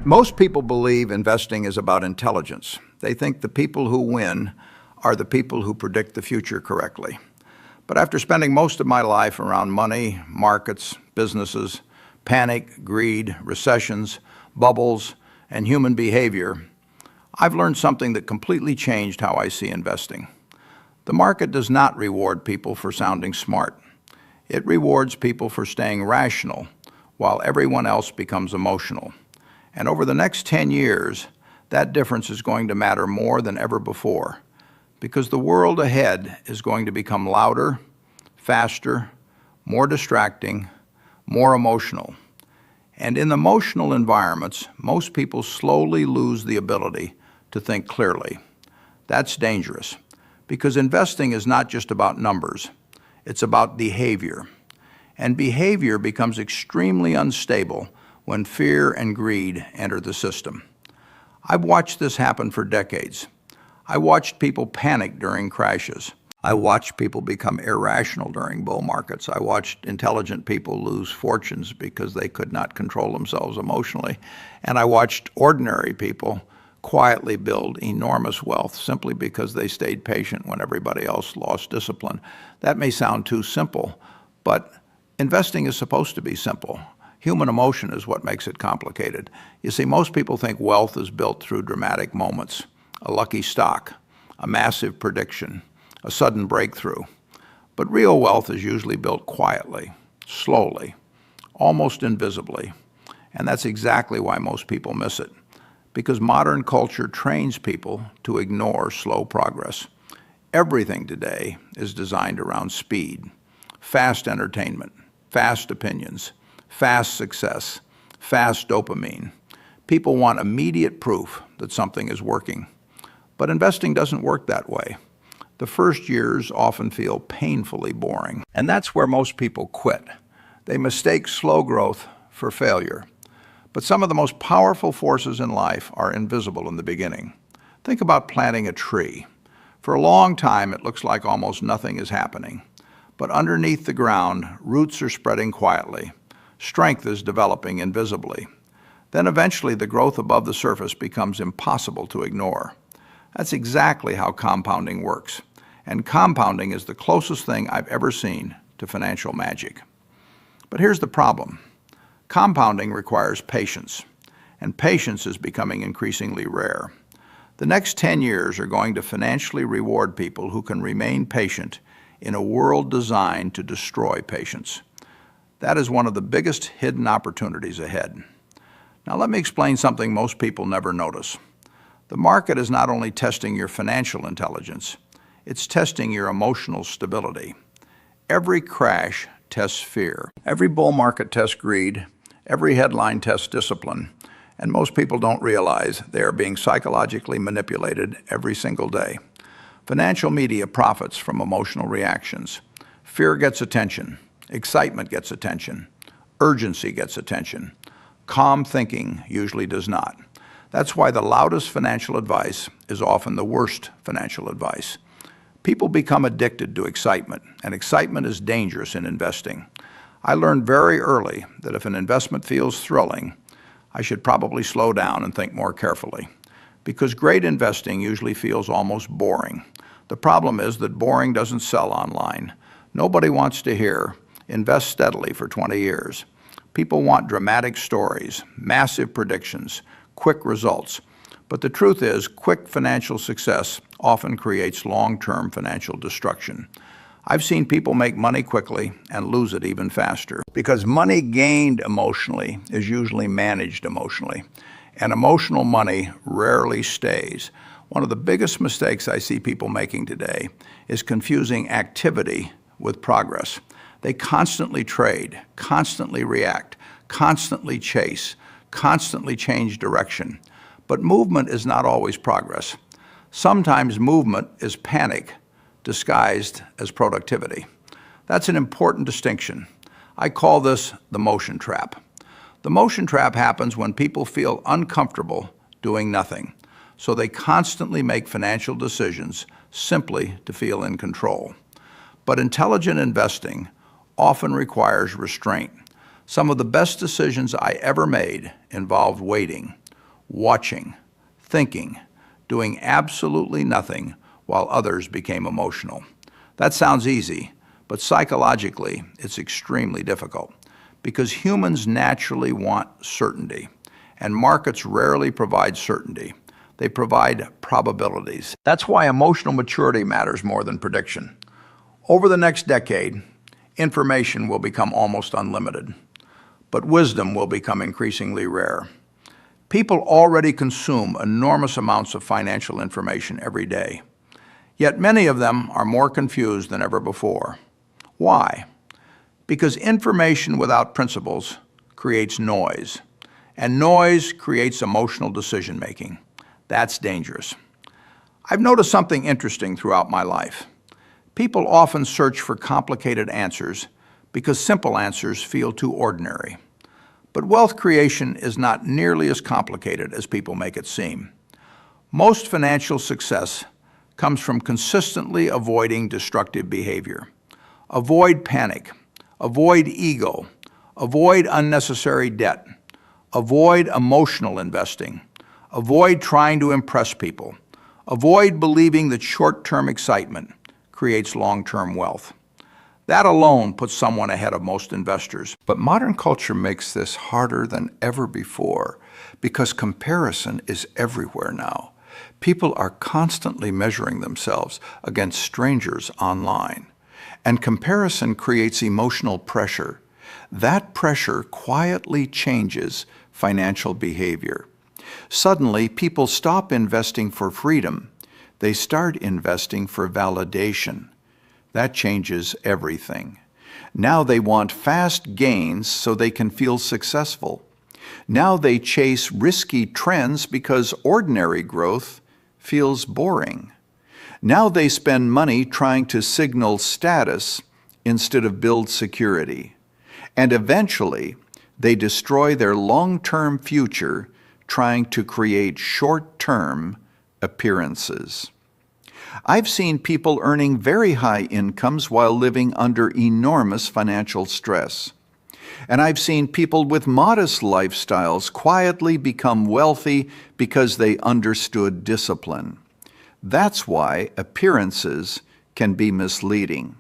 Most people believe investing is about intelligence. They think the people who win are the people who predict the future correctly. But after spending most of my life around money, markets, businesses, panic, greed, recessions, bubbles, and human behavior, I've learned something that completely changed how I see investing. The market does not reward people for sounding smart. It rewards people for staying rational while everyone else becomes emotional. And over the next 10 years, that difference is going to matter more than ever before, because the world ahead is going to become louder, faster, more distracting, more emotional. And in emotional environments, most people slowly lose the ability to think clearly. That's dangerous, because investing is not just about numbers, it's about behavior. And behavior becomes extremely unstable when fear and greed enter the system. I've watched this happen for decades. I watched people panic during crashes. I watched people become irrational during bull markets. I watched intelligent people lose fortunes because they could not control themselves emotionally. And I watched ordinary people quietly build enormous wealth simply because they stayed patient when everybody else lost discipline. That may sound too simple, but investing is supposed to be simple. Human emotion is what makes it complicated. You see, most people think wealth is built through dramatic moments, a lucky stock, a massive prediction, a sudden breakthrough. But real wealth is usually built quietly, slowly, almost invisibly. And that's exactly why most people miss it, because modern culture trains people to ignore slow progress. Everything today is designed around speed, fast entertainment, fast opinions, fast success, fast dopamine. People want immediate proof that something is working. But investing doesn't work that way. The first years often feel painfully boring. And that's where most people quit. They mistake slow growth for failure. But some of the most powerful forces in life are invisible in the beginning. Think about planting a tree. For a long time, it looks like almost nothing is happening. But underneath the ground, roots are spreading quietly. Strength is developing invisibly. Then eventually the growth above the surface becomes impossible to ignore. That's exactly how compounding works. And compounding is the closest thing I've ever seen to financial magic. But here's the problem. Compounding requires patience, and patience is becoming increasingly rare. The next 10 years are going to financially reward people who can remain patient in a world designed to destroy patience. That is one of the biggest hidden opportunities ahead. Now let me explain something most people never notice. The market is not only testing your financial intelligence, it's testing your emotional stability. Every crash tests fear. Every bull market tests greed. Every headline tests discipline. And most people don't realize they are being psychologically manipulated every single day. Financial media profits from emotional reactions. Fear gets attention. Excitement gets attention. Urgency gets attention. Calm thinking usually does not. That's why the loudest financial advice is often the worst financial advice. People become addicted to excitement, and excitement is dangerous in investing. I learned very early that if an investment feels thrilling, I should probably slow down and think more carefully, because great investing usually feels almost boring. The problem is that boring doesn't sell online. Nobody wants to hear, invest steadily for 20 years. People want dramatic stories, massive predictions, quick results. But the truth is, quick financial success often creates long-term financial destruction. I've seen people make money quickly and lose it even faster, because money gained emotionally is usually managed emotionally, and emotional money rarely stays. One of the biggest mistakes I see people making today is confusing activity with progress. They constantly trade, constantly react, constantly chase, constantly change direction. But movement is not always progress. Sometimes movement is panic disguised as productivity. That's an important distinction. I call this the motion trap. The motion trap happens when people feel uncomfortable doing nothing, so they constantly make financial decisions simply to feel in control. But intelligent investing often requires restraint. Some of the best decisions I ever made involved waiting, watching, thinking, doing absolutely nothing while others became emotional. That sounds easy, but psychologically, it's extremely difficult because humans naturally want certainty, and markets rarely provide certainty. They provide probabilities. That's why emotional maturity matters more than prediction. Over the next decade, information will become almost unlimited, but wisdom will become increasingly rare. People already consume enormous amounts of financial information every day, yet many of them are more confused than ever before. Why? Because information without principles creates noise, and noise creates emotional decision-making. That's dangerous. I've noticed something interesting throughout my life. People often search for complicated answers because simple answers feel too ordinary. But wealth creation is not nearly as complicated as people make it seem. Most financial success comes from consistently avoiding destructive behavior. Avoid panic, avoid ego, avoid unnecessary debt, avoid emotional investing, avoid trying to impress people, avoid believing that short-term excitement creates long-term wealth. That alone puts someone ahead of most investors. But modern culture makes this harder than ever before because comparison is everywhere now. People are constantly measuring themselves against strangers online. And comparison creates emotional pressure. That pressure quietly changes financial behavior. Suddenly, people stop investing for freedom. They start investing for validation. That changes everything. Now they want fast gains so they can feel successful. Now they chase risky trends because ordinary growth feels boring. Now they spend money trying to signal status instead of build security. And eventually, they destroy their long-term future trying to create short-term appearances. I've seen people earning very high incomes while living under enormous financial stress. And I've seen people with modest lifestyles quietly become wealthy because they understood discipline. That's why appearances can be misleading.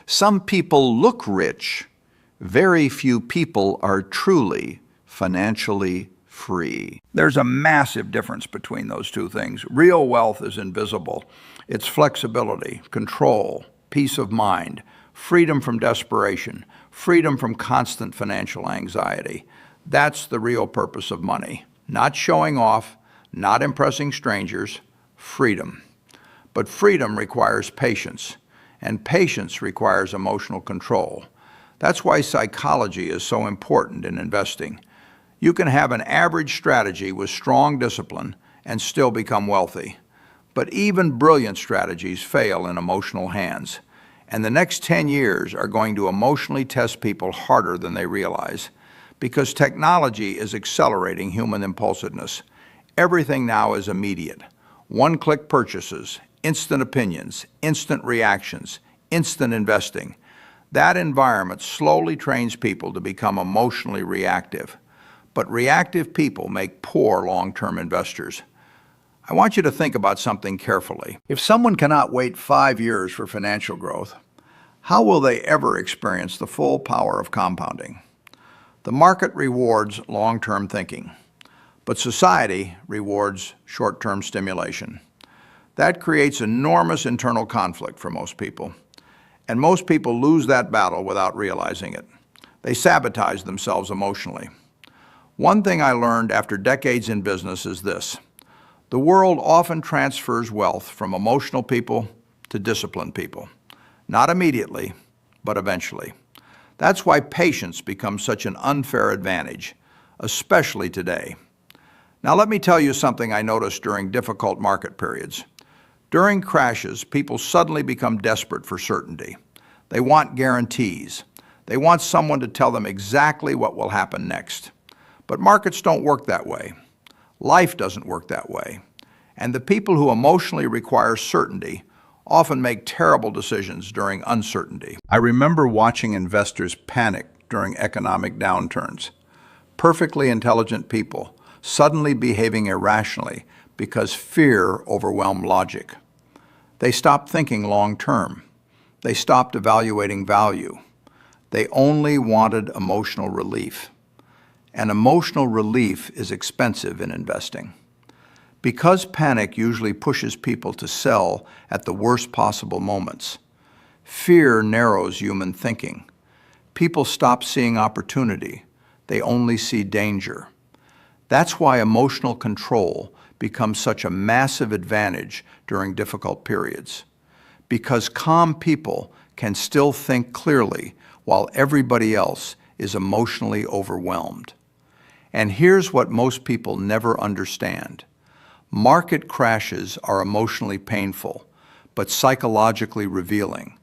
Some people look rich. Very few people are truly financially free. There's a massive difference between those two things. Real wealth is invisible. It's flexibility, control, peace of mind, freedom from desperation, freedom from constant financial anxiety. That's the real purpose of money. Not showing off, not impressing strangers, freedom. But freedom requires patience, and patience requires emotional control. That's why psychology is so important in investing. You can have an average strategy with strong discipline and still become wealthy. But even brilliant strategies fail in emotional hands. And the next 10 years are going to emotionally test people harder than they realize because technology is accelerating human impulsiveness. Everything now is immediate. One-click purchases, instant opinions, instant reactions, instant investing. That environment slowly trains people to become emotionally reactive. But reactive people make poor long-term investors. I want you to think about something carefully. If someone cannot wait 5 years for financial growth, how will they ever experience the full power of compounding? The market rewards long-term thinking, but society rewards short-term stimulation. That creates enormous internal conflict for most people, and most people lose that battle without realizing it. They sabotage themselves emotionally. One thing I learned after decades in business is this. The world often transfers wealth from emotional people to disciplined people. Not immediately, but eventually. That's why patience becomes such an unfair advantage, especially today. Now let me tell you something I noticed during difficult market periods. During crashes, people suddenly become desperate for certainty. They want guarantees. They want someone to tell them exactly what will happen next. But markets don't work that way. Life doesn't work that way. And the people who emotionally require certainty often make terrible decisions during uncertainty. I remember watching investors panic during economic downturns. Perfectly intelligent people suddenly behaving irrationally because fear overwhelmed logic. They stopped thinking long-term. They stopped evaluating value. They only wanted emotional relief. And emotional relief is expensive in investing. Because panic usually pushes people to sell at the worst possible moments, fear narrows human thinking. People stop seeing opportunity. They only see danger. That's why emotional control becomes such a massive advantage during difficult periods. Because calm people can still think clearly while everybody else is emotionally overwhelmed. And here's what most people never understand. Market crashes are emotionally painful, but psychologically revealing.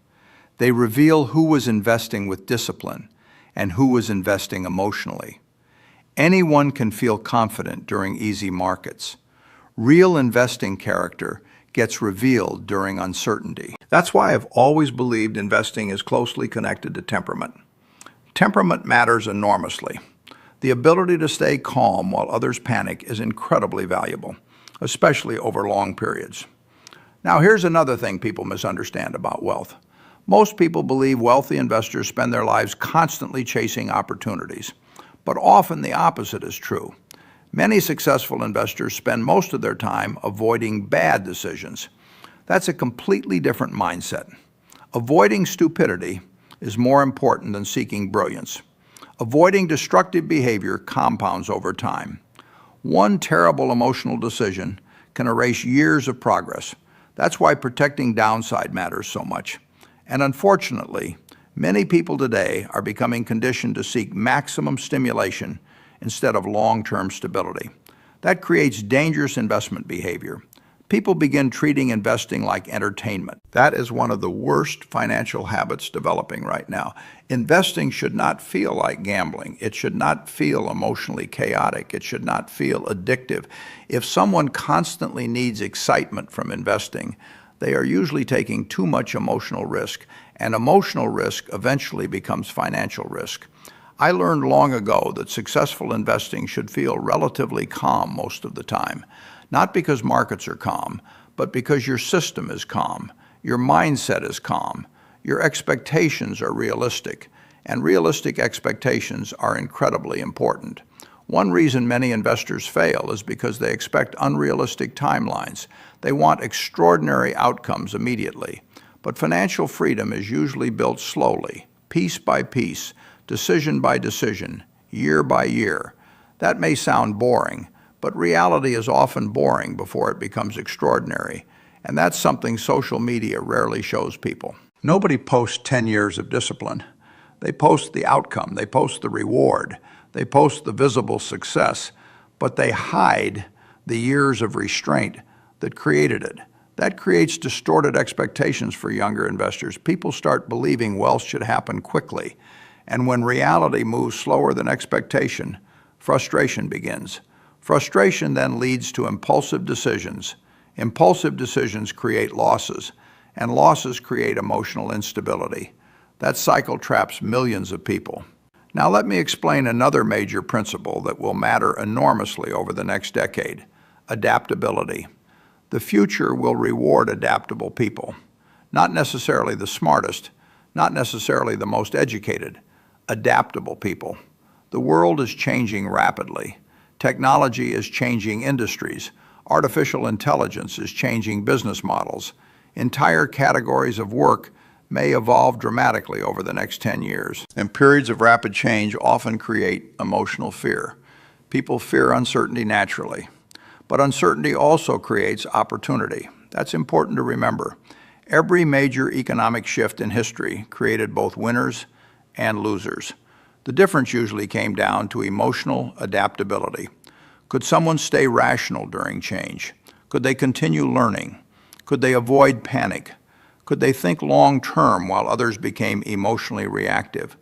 They reveal who was investing with discipline and who was investing emotionally. Anyone can feel confident during easy markets. Real investing character gets revealed during uncertainty. That's why I've always believed investing is closely connected to temperament. Temperament matters enormously. The ability to stay calm while others panic is incredibly valuable, especially over long periods. Now, here's another thing people misunderstand about wealth. Most people believe wealthy investors spend their lives constantly chasing opportunities, but often the opposite is true. Many successful investors spend most of their time avoiding bad decisions. That's a completely different mindset. Avoiding stupidity is more important than seeking brilliance. Avoiding destructive behavior compounds over time. One terrible emotional decision can erase years of progress. That's why protecting downside matters so much. And unfortunately, many people today are becoming conditioned to seek maximum stimulation instead of long-term stability. That creates dangerous investment behavior. People begin treating investing like entertainment. That is one of the worst financial habits developing right now. Investing should not feel like gambling. It should not feel emotionally chaotic. It should not feel addictive. If someone constantly needs excitement from investing, they are usually taking too much emotional risk, and emotional risk eventually becomes financial risk. I learned long ago that successful investing should feel relatively calm most of the time. Not because markets are calm, but because your system is calm, your mindset is calm, your expectations are realistic, and realistic expectations are incredibly important. One reason many investors fail is because they expect unrealistic timelines. They want extraordinary outcomes immediately. But financial freedom is usually built slowly, piece by piece, decision by decision, year by year. That may sound boring, but reality is often boring before it becomes extraordinary, and that's something social media rarely shows people. Nobody posts 10 years of discipline. They post the outcome, they post the reward, they post the visible success, but they hide the years of restraint that created it. That creates distorted expectations for younger investors. People start believing wealth should happen quickly, and when reality moves slower than expectation, frustration begins. Frustration then leads to impulsive decisions. Impulsive decisions create losses, and losses create emotional instability. That cycle traps millions of people. Now let me explain another major principle that will matter enormously over the next decade: adaptability. The future will reward adaptable people. Not necessarily the smartest, not necessarily the most educated, adaptable people. The world is changing rapidly. Technology is changing industries. Artificial intelligence is changing business models. Entire categories of work may evolve dramatically over the next 10 years. And periods of rapid change often create emotional fear. People fear uncertainty naturally. But uncertainty also creates opportunity. That's important to remember. Every major economic shift in history created both winners and losers. The difference usually came down to emotional adaptability. Could someone stay rational during change? Could they continue learning? Could they avoid panic? Could they think long-term while others became emotionally reactive?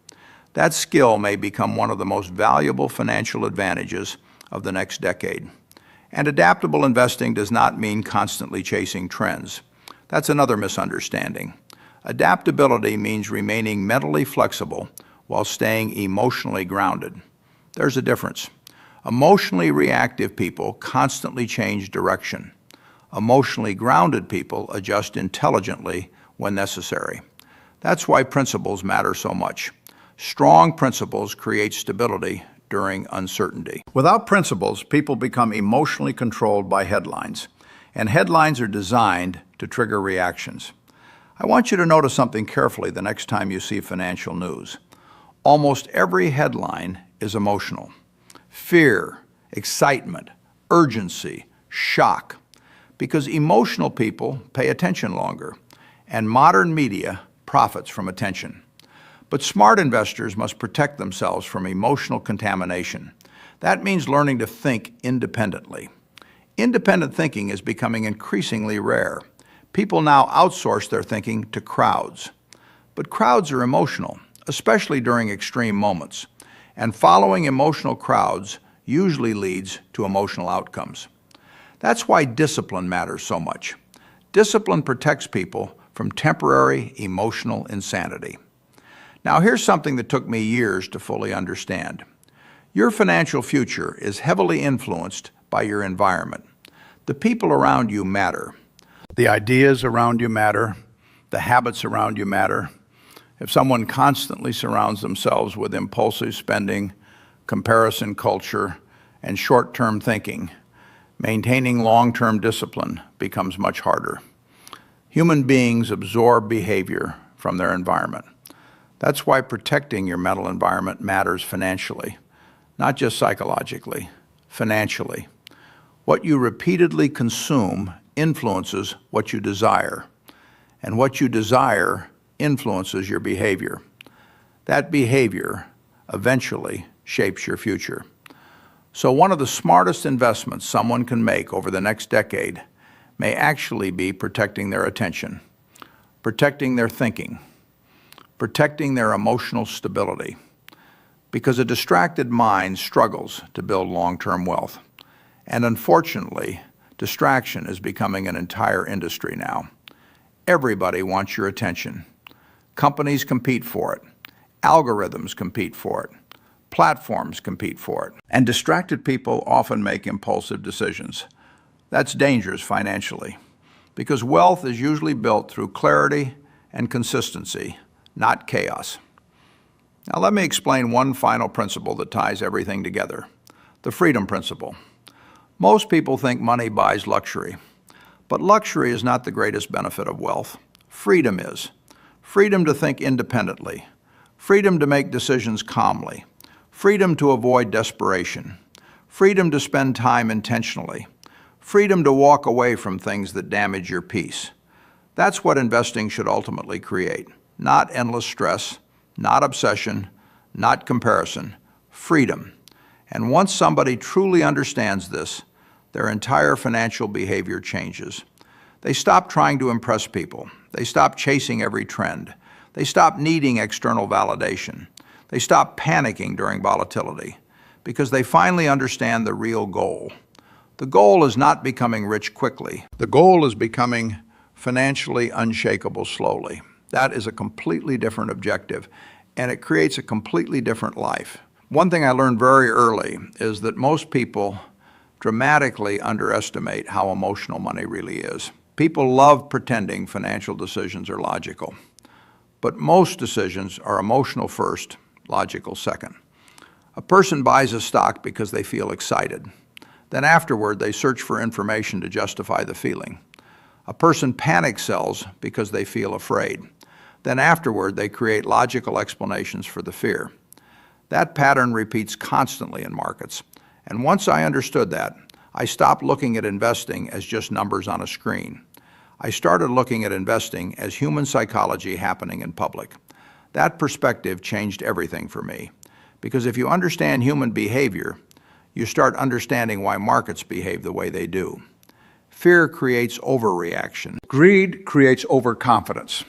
That skill may become one of the most valuable financial advantages of the next decade. And adaptable investing does not mean constantly chasing trends. That's another misunderstanding. Adaptability means remaining mentally flexible while staying emotionally grounded. There's a difference. Emotionally reactive people constantly change direction. Emotionally grounded people adjust intelligently when necessary. That's why principles matter so much. Strong principles create stability during uncertainty. Without principles, people become emotionally controlled by headlines, and headlines are designed to trigger reactions. I want you to notice something carefully the next time you see financial news. Almost every headline is emotional. Fear, excitement, urgency, shock. Because emotional people pay attention longer, and modern media profits from attention. But smart investors must protect themselves from emotional contamination. That means learning to think independently. Independent thinking is becoming increasingly rare. People now outsource their thinking to crowds. But crowds are emotional, especially during extreme moments. And following emotional crowds usually leads to emotional outcomes. That's why discipline matters so much. Discipline protects people from temporary emotional insanity. Now, here's something that took me years to fully understand. Your financial future is heavily influenced by your environment. The people around you matter. The ideas around you matter. The habits around you matter. If someone constantly surrounds themselves with impulsive spending, comparison culture, and short-term thinking, maintaining long-term discipline becomes much harder. Human beings absorb behavior from their environment. That's why protecting your mental environment matters financially, not just psychologically, financially. What you repeatedly consume influences what you desire, and what you desire influences your behavior. That behavior eventually shapes your future. So one of the smartest investments someone can make over the next decade may actually be protecting their attention, protecting their thinking, protecting their emotional stability, because a distracted mind struggles to build long-term wealth. And unfortunately, distraction is becoming an entire industry now. Everybody wants your attention. Companies compete for it. Algorithms compete for it. Platforms compete for it. And distracted people often make impulsive decisions. That's dangerous financially, because wealth is usually built through clarity and consistency, not chaos. Now let me explain one final principle that ties everything together, the freedom principle. Most people think money buys luxury, but luxury is not the greatest benefit of wealth. Freedom is. Freedom to think independently, freedom to make decisions calmly, freedom to avoid desperation, freedom to spend time intentionally, freedom to walk away from things that damage your peace. That's what investing should ultimately create. Not endless stress, not obsession, not comparison, freedom. And once somebody truly understands this, their entire financial behavior changes. They stop trying to impress people. They stop chasing every trend. They stop needing external validation. They stop panicking during volatility because they finally understand the real goal. The goal is not becoming rich quickly. The goal is becoming financially unshakable slowly. That is a completely different objective, and it creates a completely different life. One thing I learned very early is that most people dramatically underestimate how emotional money really is. People love pretending financial decisions are logical, but most decisions are emotional first, logical second. A person buys a stock because they feel excited. Then afterward, they search for information to justify the feeling. A person panic sells because they feel afraid. Then afterward, they create logical explanations for the fear. That pattern repeats constantly in markets. And once I understood that, I stopped looking at investing as just numbers on a screen. I started looking at investing as human psychology happening in public. That perspective changed everything for me. Because if you understand human behavior, you start understanding why markets behave the way they do. Fear creates overreaction. Greed creates overconfidence.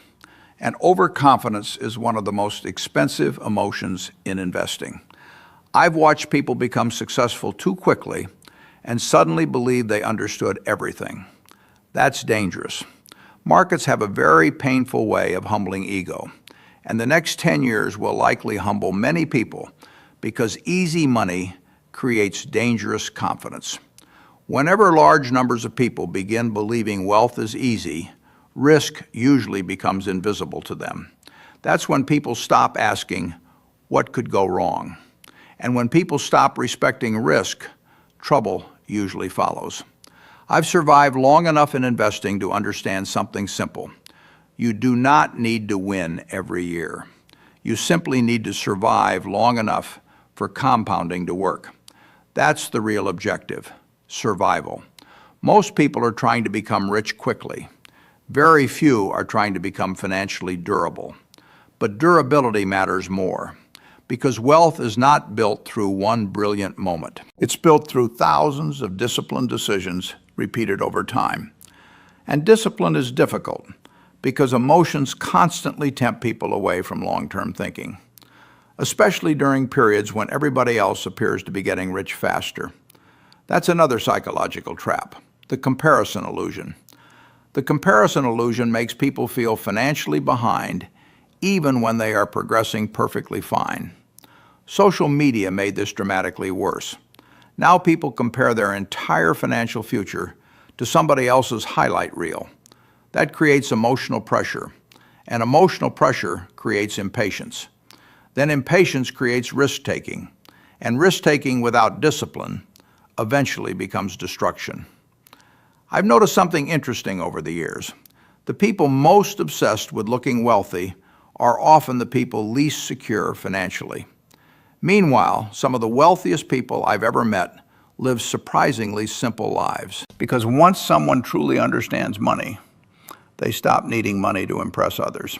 And overconfidence is one of the most expensive emotions in investing. I've watched people become successful too quickly and suddenly believe they understood everything. That's dangerous. Markets have a very painful way of humbling ego, and the next 10 years will likely humble many people because easy money creates dangerous confidence. Whenever large numbers of people begin believing wealth is easy, risk usually becomes invisible to them. That's when people stop asking, what could go wrong? And when people stop respecting risk, trouble usually follows. I've survived long enough in investing to understand something simple. You do not need to win every year. You simply need to survive long enough for compounding to work. That's the real objective, survival. Most people are trying to become rich quickly. Very few are trying to become financially durable. But durability matters more, because wealth is not built through one brilliant moment. It's built through thousands of disciplined decisions repeated over time. And discipline is difficult, because emotions constantly tempt people away from long-term thinking, especially during periods when everybody else appears to be getting rich faster. That's another psychological trap, the comparison illusion. The comparison illusion makes people feel financially behind even when they are progressing perfectly fine. Social media made this dramatically worse. Now people compare their entire financial future to somebody else's highlight reel. That creates emotional pressure, and emotional pressure creates impatience. Then impatience creates risk-taking, and risk-taking without discipline eventually becomes destruction. I've noticed something interesting over the years. The people most obsessed with looking wealthy are often the people least secure financially. Meanwhile, some of the wealthiest people I've ever met live surprisingly simple lives. Because once someone truly understands money, they stop needing money to impress others.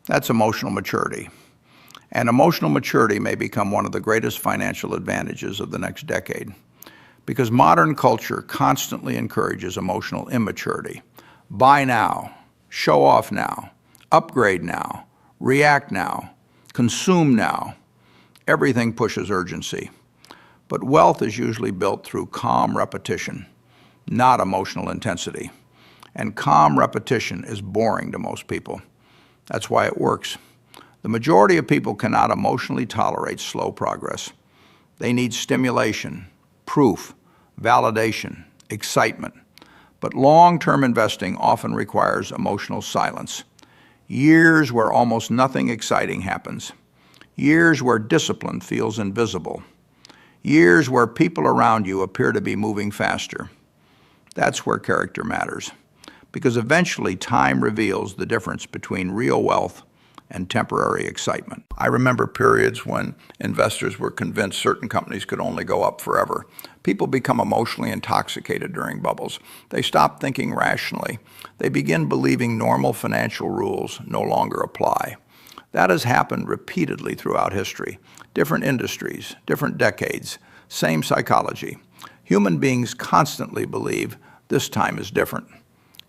That's emotional maturity. And emotional maturity may become one of the greatest financial advantages of the next decade, because modern culture constantly encourages emotional immaturity. Buy now, show off now, upgrade now, react now, consume now. Everything pushes urgency. But wealth is usually built through calm repetition, not emotional intensity. And calm repetition is boring to most people. That's why it works. The majority of people cannot emotionally tolerate slow progress. They need stimulation, proof, validation, excitement. But long-term investing often requires emotional silence. Years where almost nothing exciting happens. Years where discipline feels invisible. Years where people around you appear to be moving faster. That's where character matters, because eventually time reveals the difference between real wealth and temporary excitement. I remember periods when investors were convinced certain companies could only go up forever. People become emotionally intoxicated during bubbles. They stop thinking rationally. They begin believing normal financial rules no longer apply. That has happened repeatedly throughout history. Different industries, different decades, same psychology. Human beings constantly believe this time is different.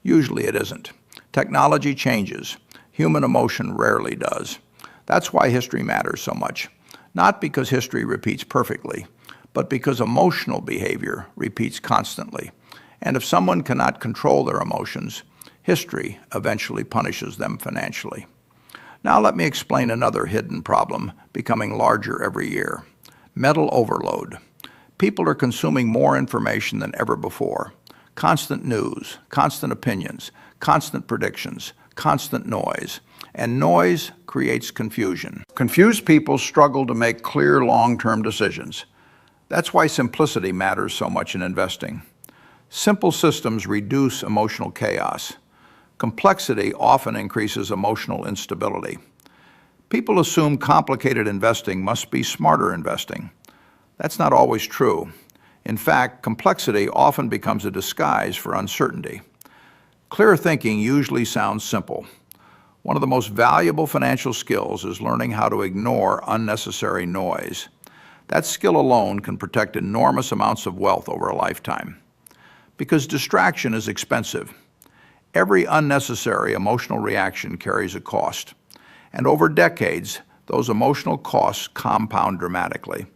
Usually it isn't. Technology changes. Human emotion rarely does. That's why history matters so much. Not because history repeats perfectly, but because emotional behavior repeats constantly. And if someone cannot control their emotions, history eventually punishes them financially. Now let me explain another hidden problem becoming larger every year: mental overload. People are consuming more information than ever before. Constant news, constant opinions, constant predictions, constant noise. And noise creates confusion. Confused people struggle to make clear long-term decisions. That's why simplicity matters so much in investing. Simple systems reduce emotional chaos. Complexity often increases emotional instability. People assume complicated investing must be smarter investing. That's not always true. In fact, complexity often becomes a disguise for uncertainty. Clear thinking usually sounds simple. One of the most valuable financial skills is learning how to ignore unnecessary noise. That skill alone can protect enormous amounts of wealth over a lifetime. Because distraction is expensive. Every unnecessary emotional reaction carries a cost. And over decades, those emotional costs compound dramatically.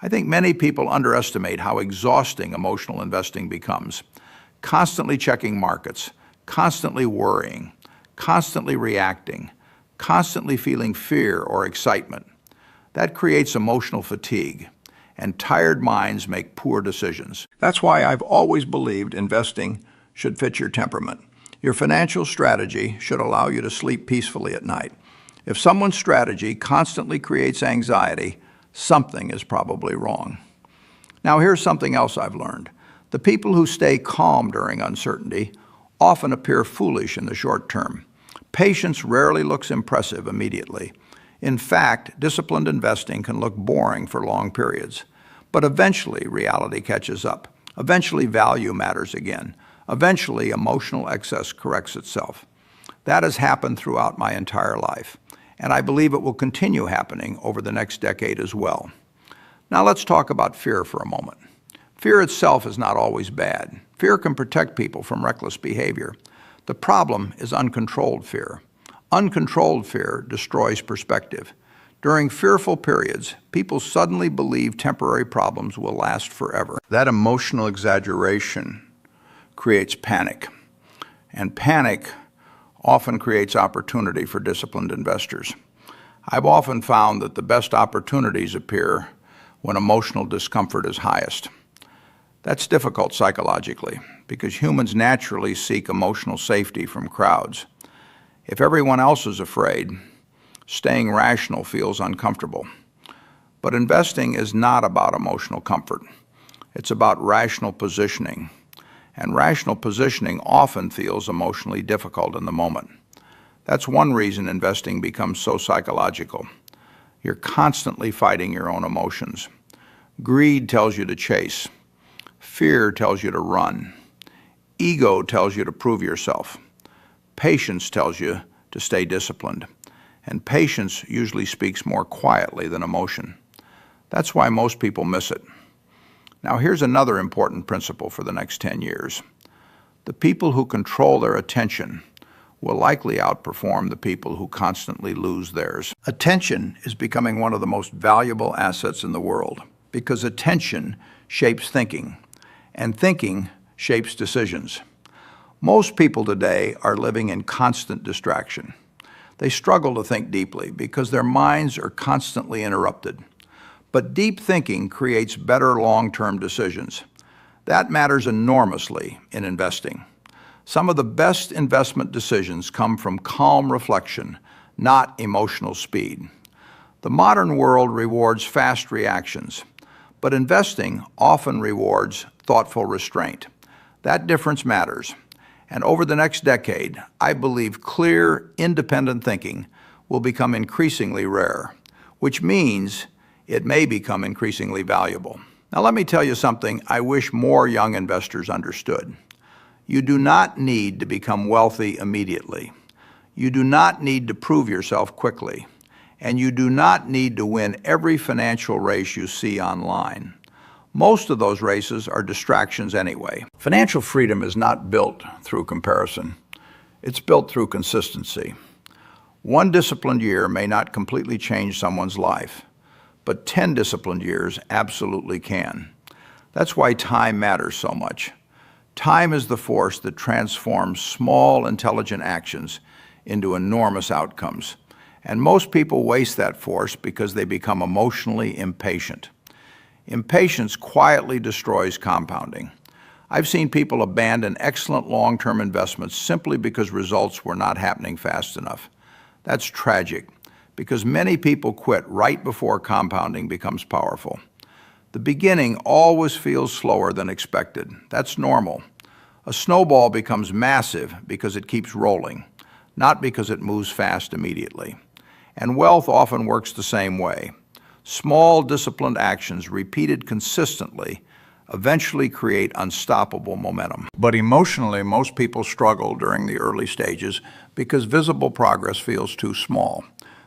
I think many people underestimate how exhausting emotional investing becomes. Constantly checking markets, constantly worrying, constantly reacting, constantly feeling fear or excitement. That creates emotional fatigue. and tired minds make poor decisions. That's why I've always believed investing should fit your temperament. Your financial strategy should allow you to sleep peacefully at night. If someone's strategy constantly creates anxiety, something is probably wrong. Now, here's something else I've learned. The people who stay calm during uncertainty often appear foolish in the short term. Patience rarely looks impressive immediately. In fact, disciplined investing can look boring for long periods. But eventually, reality catches up. Eventually, value matters again. Eventually, emotional excess corrects itself. That has happened throughout my entire life, and I believe it will continue happening over the next decade as well. Now let's talk about fear for a moment. Fear itself is not always bad. Fear can protect people from reckless behavior. The problem is uncontrolled fear. Uncontrolled fear destroys perspective. During fearful periods, people suddenly believe temporary problems will last forever. That emotional exaggeration creates panic, and panic often creates opportunity for disciplined investors. I've often found that the best opportunities appear when emotional discomfort is highest. That's difficult psychologically because humans naturally seek emotional safety from crowds. If everyone else is afraid, staying rational feels uncomfortable. But investing is not about emotional comfort. It's about rational positioning. And rational positioning often feels emotionally difficult in the moment. That's one reason investing becomes so psychological. You're constantly fighting your own emotions. Greed tells you to chase. Fear tells you to run. Ego tells you to prove yourself. Patience tells you to stay disciplined. And patience usually speaks more quietly than emotion. That's why most people miss it. Now, here's another important principle for the next 10 years. The people who control their attention will likely outperform the people who constantly lose theirs. Attention is becoming one of the most valuable assets in the world because attention shapes thinking, and thinking shapes decisions. Most people today are living in constant distraction. They struggle to think deeply because their minds are constantly interrupted. But deep thinking creates better long-term decisions. That matters enormously in investing. Some of the best investment decisions come from calm reflection, not emotional speed. The modern world rewards fast reactions, but investing often rewards thoughtful restraint. That difference matters. And over the next decade, I believe clear, independent thinking will become increasingly rare, which means it may become increasingly valuable. Now, let me tell you something I wish more young investors understood. You do not need to become wealthy immediately. You do not need to prove yourself quickly. And you do not need to win every financial race you see online. Most of those races are distractions anyway. Financial freedom is not built through comparison. It's built through consistency. One disciplined year may not completely change someone's life, but 10 disciplined years absolutely can. That's why time matters so much. Time is the force that transforms small, intelligent actions into enormous outcomes. And most people waste that force because they become emotionally impatient. Impatience quietly destroys compounding. I've seen people abandon excellent long-term investments simply because results were not happening fast enough. That's tragic, because many people quit right before compounding becomes powerful. The beginning always feels slower than expected. That's normal. A snowball becomes massive because it keeps rolling, not because it moves fast immediately. And wealth often works the same way. Small, disciplined actions repeated consistently eventually create unstoppable momentum. But emotionally, most people struggle during the early stages because visible progress feels too small.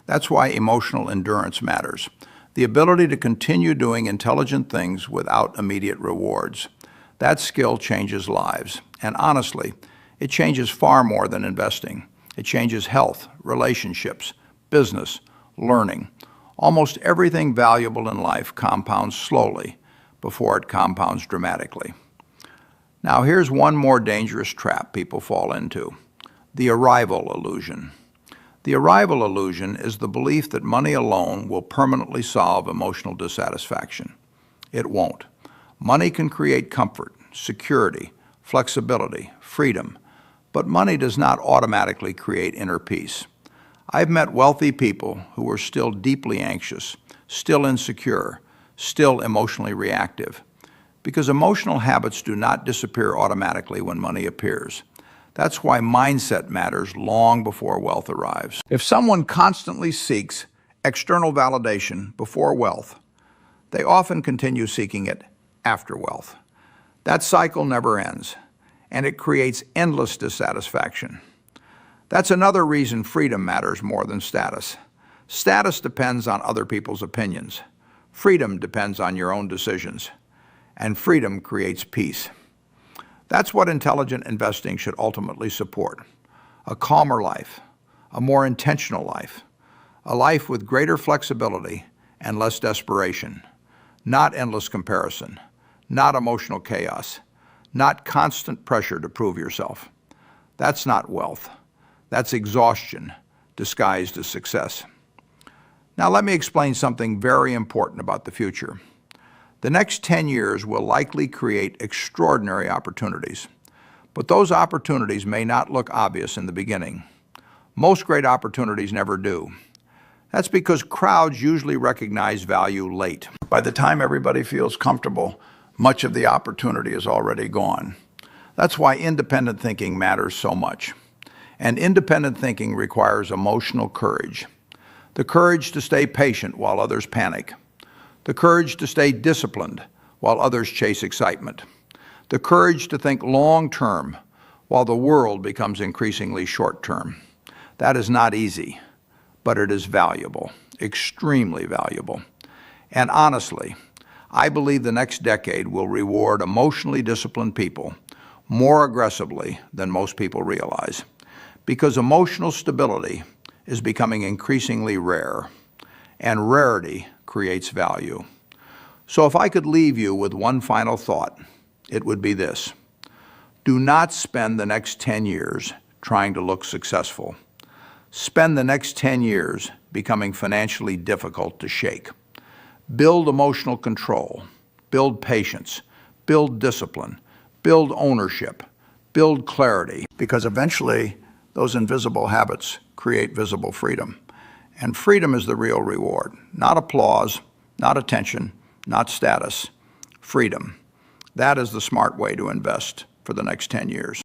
That's why emotional endurance matters. The ability to continue doing intelligent things without immediate rewards. That skill changes lives. And honestly, it changes far more than investing. It changes health, relationships, business, learning. Almost everything valuable in life compounds slowly before it compounds dramatically. Now, here's one more dangerous trap people fall into: the arrival illusion. The arrival illusion is the belief that money alone will permanently solve emotional dissatisfaction. It won't. Money can create comfort, security, flexibility, freedom, but money does not automatically create inner peace. I've met wealthy people who are still deeply anxious, still insecure, still emotionally reactive, because emotional habits do not disappear automatically when money appears. That's why mindset matters long before wealth arrives. If someone constantly seeks external validation before wealth, they often continue seeking it after wealth. That cycle never ends, and it creates endless dissatisfaction. That's another reason freedom matters more than status. Status depends on other people's opinions. Freedom depends on your own decisions. And freedom creates peace. That's what intelligent investing should ultimately support. A calmer life, a more intentional life, a life with greater flexibility and less desperation, not endless comparison, not emotional chaos, not constant pressure to prove yourself. That's not wealth. That's exhaustion disguised as success. Now let me explain something very important about the future. The next 10 years will likely create extraordinary opportunities, but those opportunities may not look obvious in the beginning. Most great opportunities never do. That's because crowds usually recognize value late. By the time everybody feels comfortable, much of the opportunity is already gone. That's why independent thinking matters so much. And independent thinking requires emotional courage. The courage to stay patient while others panic. The courage to stay disciplined while others chase excitement. The courage to think long-term while the world becomes increasingly short-term. That is not easy, but it is valuable, extremely valuable. And honestly, I believe the next decade will reward emotionally disciplined people more aggressively than most people realize, because emotional stability is becoming increasingly rare, and rarity creates value. So if I could leave you with one final thought, it would be this: do not spend the next 10 years trying to look successful. Spend the next 10 years becoming financially difficult to shake. Build emotional control, build patience, build discipline, build ownership, build clarity, because eventually those invisible habits create visible freedom. And freedom is the real reward. Not applause, not attention, not status. Freedom. That is the smart way to invest for the next 10 years.